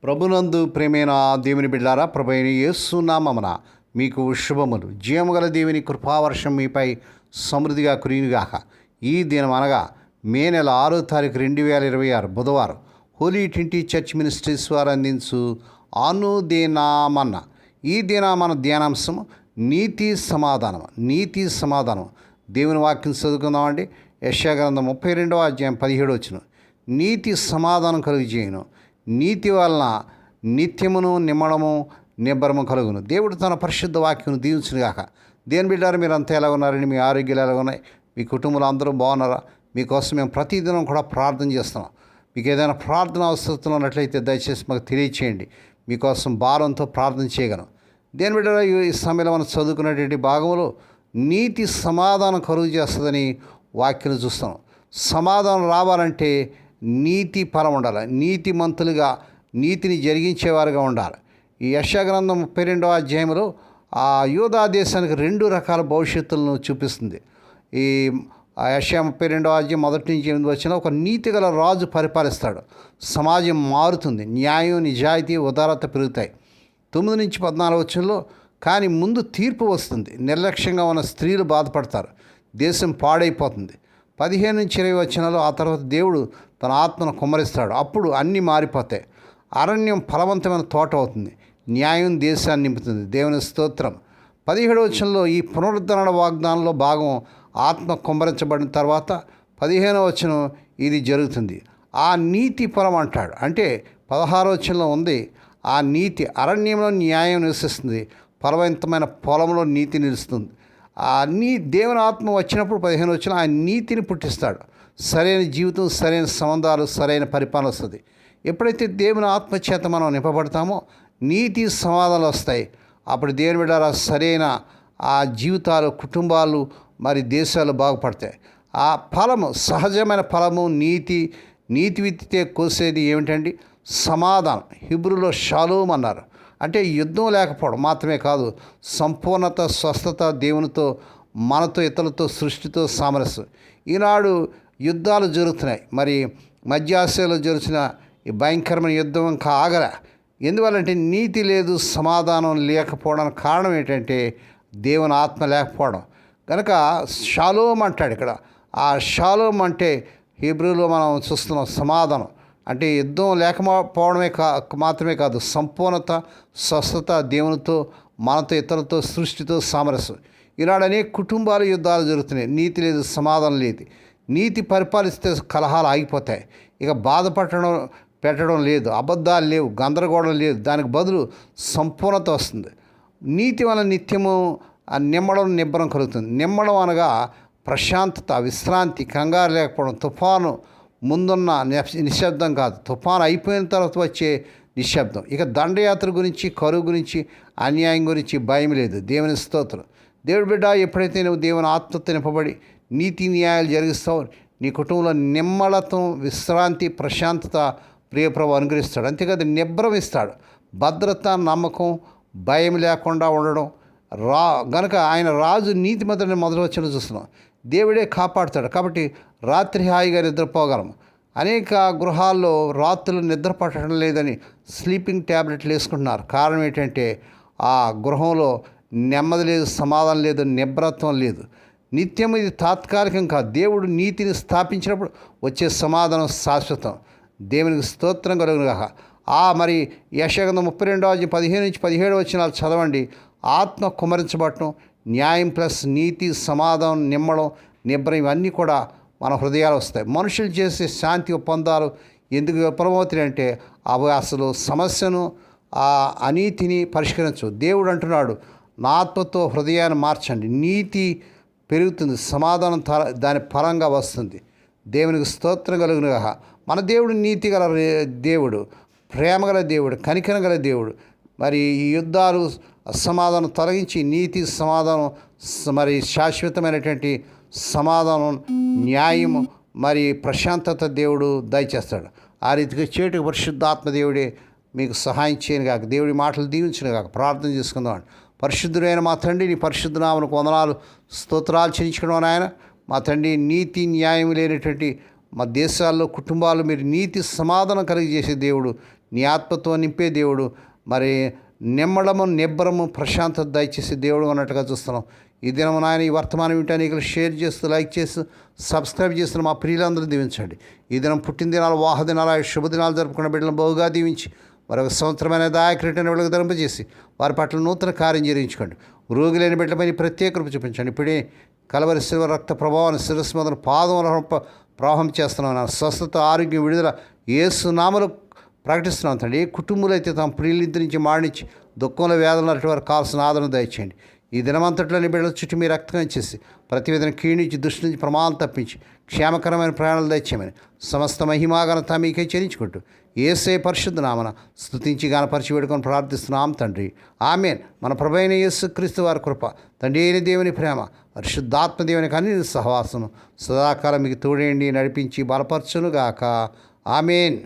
ప్రభునందు ప్రేమైన దేవుని బిడ్డారా, ప్రభు అయిన యేసు నామమున మీకు శుభములు. జీవముగల దేవుని కృపావర్షం మీపై సమృద్ధిగా కురియునుగాక. ఈ దినం అనగా మే నెల 6వ తారీఖు 2026 బుధవారం హోలీ ట్రింటీ చర్చ్ మినిస్ట్రీస్ వారు అందించు అనుదినామన్న. ఈ దిన మన ధ్యానాంశం నీతి సమాధానం. దేవుని వాక్యం చదువుకుందామండి. యెషయా గ్రంథం 32వ అధ్యాయం 17వ వచనం. నీతి సమాధానం కలుగజేయును, నీతి వలన నిత్యమును నిమ్మడము నిబ్బరము కలుగును. దేవుడు తన పరిశుద్ధ వాక్యమును దీవించునుగాక. దేని బిడ్డారు, మీరు అంతా ఎలా ఉన్నారండి? మీ ఆరోగ్యాలు ఎలా ఉన్నాయి? మీ కుటుంబంలో అందరూ బాగున్నారా? మీకోసం మేము ప్రతిదినం కూడా ప్రార్థన చేస్తున్నాం. మీకు ఏదైనా ప్రార్థన అవసరం ఉన్నట్లయితే దయచేసి మాకు తెలియచేయండి. మీకోసం భారంతో ప్రార్థన చేయగలం. దేని బిడ్డారా, ఈ సమయంలో మనం చదువుకున్నటువంటి భాగంలో నీతి సమాధానం కలుగు చేస్తుందని వాక్యం చూస్తున్నాం. సమాధానం రావాలంటే నీతి ఫలం ఉండాలి. నీతిమంతులుగా నీతిని జరిగించేవారుగా ఉండాలి. ఈ యెషయా గ్రంథం 32వ అధ్యాయంలో ఆ యూదా దేశానికి 2 రకాల భవిష్యత్తులను చూపిస్తుంది. ఈ యెషయా 32వ అధ్యాయం 1 నుంచి 8 వచ్చిన ఒక నీతి గల రాజు పరిపాలిస్తాడు. సమాజం మారుతుంది, న్యాయం నిజాయితీ ఉదారత పెరుగుతాయి. 9 నుంచి 14 వచనంలో కానీ ముందు తీర్పు వస్తుంది. నిర్లక్ష్యంగా ఉన్న స్త్రీలు బాధపడతారు, దేశం పాడైపోతుంది. 15 నుంచి 20 వచనాలు ఆ తర్వాత దేవుడు తన ఆత్మను కుమ్మరిస్తాడు. అప్పుడు అన్నీ మారిపోతాయి. అరణ్యం ఫలవంతమైన తోట అవుతుంది, న్యాయం దేశాన్ని నింపుతుంది. దేవుని స్తోత్రం. 17వ వచనంలో ఈ పునరుద్ధరణ వాగ్దానంలో భాగం ఆత్మ కుమ్మరించబడిన తర్వాత 15వ వచనం ఇది జరుగుతుంది. ఆ నీతి ఫలం అంటాడు. అంటే 16వ వచనంలో ఉంది ఆ నీతి. అరణ్యంలో న్యాయం నివసిస్తుంది, ఫలవంతమైన పొలంలో నీతి నిలుస్తుంది. దేవుని ఆత్మ వచ్చినప్పుడు 15 వచ్చిన ఆయన నీతిని పుట్టిస్తాడు. సరైన జీవితం, సరైన సంబంధాలు, సరైన పరిపాలన వస్తుంది. ఎప్పుడైతే దేవుని ఆత్మ చేత మనం నింపబడతామో నీతి సమాధానాలు వస్తాయి. అప్పుడు దేవుని బిడ్డలారా సరైన ఆ జీవితాలు, కుటుంబాలు, మరి దేశాలు బాగుపడతాయి. ఆ ఫలము, సహజమైన ఫలము నీతి విత్తితే కోసేది ఏమిటండి? సమాధానం. హిబ్రూలో షాలోమ్ అన్నారు. అంటే యుద్ధం లేకపోవడం మాత్రమే కాదు, సంపూర్ణత, స్వస్థత, దేవునితో, మనతో, ఇతరులతో, సృష్టితో సామరస్యం. ఈనాడు యుద్ధాలు జరుగుతున్నాయి. మరి మధ్య ఆసియాలో జరుగుతున్న ఈ భయంకరమైన యుద్ధం ఇంకా ఆగలే. ఎందువల్లంటే నీతి లేదు, సమాధానం లేకపోవడానికి కారణం ఏంటంటే దేవుని ఆత్మ లేకపోవడం. కనుక షాలోమ్ అంటాడు ఇక్కడ. ఆ షాలోమ్ అంటే హీబ్రూలో మనం చూస్తున్నాం సమాధానం. అంటే యుద్ధం లేకపోవడమే మాత్రమే కాదు, సంపూర్ణత, స్వస్థత, దేవునితో, మనతో, ఇతరులతో, సృష్టితో సామరస్యం. ఈనాడు అనేక కుటుంబాలు యుద్ధాలు జరుగుతున్నాయి. నీతి లేదు, సమాధానం లేదు. నీతి పరిపాలిస్తే కలహాలు ఆగిపోతాయి. ఇక పెట్టడం లేదు, అబద్ధాలు లేవు, గందరగోళం లేదు. దానికి బదులు సంపూర్ణత వస్తుంది. నీతి వల్ల నిత్యము నిబ్బరం కలుగుతుంది. నిమ్మడం అనగా ప్రశాంతత, విశ్రాంతి, కంగారు లేకపోవడం. తుఫాను ముందున్న నిశ్శబ్దం కాదు, తుఫాను అయిపోయిన తర్వాత వచ్చే నిశ్శబ్దం. ఇక దండయాత్ర గురించి, కరువు గురించి, అన్యాయం గురించి భయం లేదు. దేవుని స్తోత్రం. దేవుడి బిడ్డ, ఎప్పుడైతే నువ్వు దేవుని ఆత్మతో నింపబడి నీతి న్యాయాలు జరిగిస్తావు, నీ కుటుంబంలో నిమ్మలతం, విశ్రాంతి, ప్రశాంతత ప్రియప్రభు అనుగ్రహిస్తాడు. అంతేకాదు నిబ్రం ఇస్తాడు. భద్రత, నమ్మకం, భయం లేకుండా ఉండడం. గనక ఆయన రాజు నీతిమంతుడని మొదటి వచ్చిన చూస్తున్నాం. దేవుడే కాపాడుతాడు. కాబట్టి రాత్రి హాయిగా నిద్రపోగలము. అనేక గృహాల్లో రాత్రులు నిద్ర పట్టడం లేదని స్లీపింగ్ ట్యాబ్లెట్లు వేసుకుంటున్నారు. కారణం ఏంటంటే ఆ గృహంలో నెమ్మది లేదు, సమాధానం లేదు, నిబ్రత్వం లేదు. నిత్యం ఇది తాత్కాలికం కాదు. దేవుడు నీతిని స్థాపించినప్పుడు వచ్చే సమాధానం శాశ్వతం. దేవునికి స్తోత్రం కలుగునుగాక. మరి యెషయా గ్రంథం 32వ అధ్యాయం 15 నుంచి 17 వచనాలు చదవండి. ఆత్మ కుమ్మరించబడటం, న్యాయం ప్లస్ నీతి, సమాధానం, నిమ్మడం, నిబ్బరం, ఇవన్నీ కూడా మన హృదయాలు వస్తాయి. మనుషులు చేసే శాంతి ఒప్పందాలు ఎందుకు విఫలమవుతాయంటే అవి అసలు సమస్యను, ఆ అనీతిని పరిష్కరించు. దేవుడు అంటున్నాడు, నా ఆత్మతో హృదయాన్ని మార్చండి, నీతి పెరుగుతుంది, సమాధానం దాని ఫలంగా వస్తుంది. దేవునికి స్తోత్రం కలుగునుగాక. మన దేవుడు నీతి గల దేవుడు, ప్రేమ గల దేవుడు, కనికరం గల దేవుడు. మరి ఈ యుద్ధాలు, అసమాధానం తొలగించి నీతి, సమాధానం, మరి శాశ్వతమైనటువంటి సమాధానం, న్యాయము, మరి ప్రశాంతత దేవుడు దయచేస్తాడు. ఆ రీతిగా చేటుకు పరిశుద్ధాత్మ దేవుడే మీకు సహాయం చేయను కాక, దేవుడి మాటలు దీవించను కాక. ప్రార్థన చేసుకుందాం. పరిశుద్ధుడైన మా తండ్రి, నీ పరిశుద్ధ నామమునకు వందనాలు, స్తోత్రాలు చెల్లించుకున్నాం నాయన. మా తండ్రి, నీతి న్యాయం లేనటువంటి మా దేశాల్లో, కుటుంబాలు మీరు నీతి సమాధానం కలిగజేసే దేవుడు, నీ ఆత్మతో నింపే దేవుడు. మరి నిమ్మడము నిబ్బరము ప్రశాంతత దయచేసి దేవుడు ఉన్నట్టుగా చూస్తున్నాం. ఈ దినము నాయన ఈ వర్తమానం వింటానికి షేర్ చేస్తూ లైక్ చేస్తూ సబ్స్క్రైబ్ చేస్తున్న మా ప్రియులందరూ దీవించండి. ఈ దినం పుట్టిన దినాలు, వాహ దినాలు, శుభదినాలు జరుపుకున్న బిడ్డలను బహుగా దీవించి మరొక సంవత్సరమైన దాయకరీటైన వాళ్ళకి ధరింపజేసి వారి పట్ల నూతన కార్యం జరిగించుకోండి. రోగి లేని బిడ్డలపై ప్రత్యేక కృప చూపించండి. ఇప్పుడే కలవరి శిల్వ రక్త ప్రభావాన్ని శిరస్సు మొదలు పాదం ప్రవాహం చేస్తున్నాం. స్వస్థత, ఆరోగ్యం, విడుదల యేసు నామములో ప్రకటిస్తున్నాం తండ్రి. ఏ కుటుంబాలు అయితే తమ ప్రియులిద్దరి నుంచి మాడించి దుఃఖంలో వేదనలు అటు వారికి కావాల్సిన ఆదరణ దయచేయండి. ఈ దినమంతట్లోని బిడ్డల చుట్టూ మీరు రక్తం చేసి ప్రతి విధంగా కీడించి దృష్టి నుంచి ప్రమాదం తప్పించి క్షేమకరమైన ప్రయాణాలు దయచేయమని సమస్త మహిమాఘనత మీకే చెల్లించుకుంటూ యేసే పరిశుద్ధ నామన స్తుతించి గానపరిచి వేడుకొని ప్రార్థిస్తున్నాం తండ్రి. ఆమేన్. మన ప్రభువైన యేసుక్రీస్తు వారి కృప, తండ్రి అయిన దేవుని ప్రేమ, పరిశుద్ధాత్మ దేవునికి అన్ని సహవాసము సదాకాలం మీకు తోడేయండి, నడిపించి బలపరచునుగాక. ఆమేన్.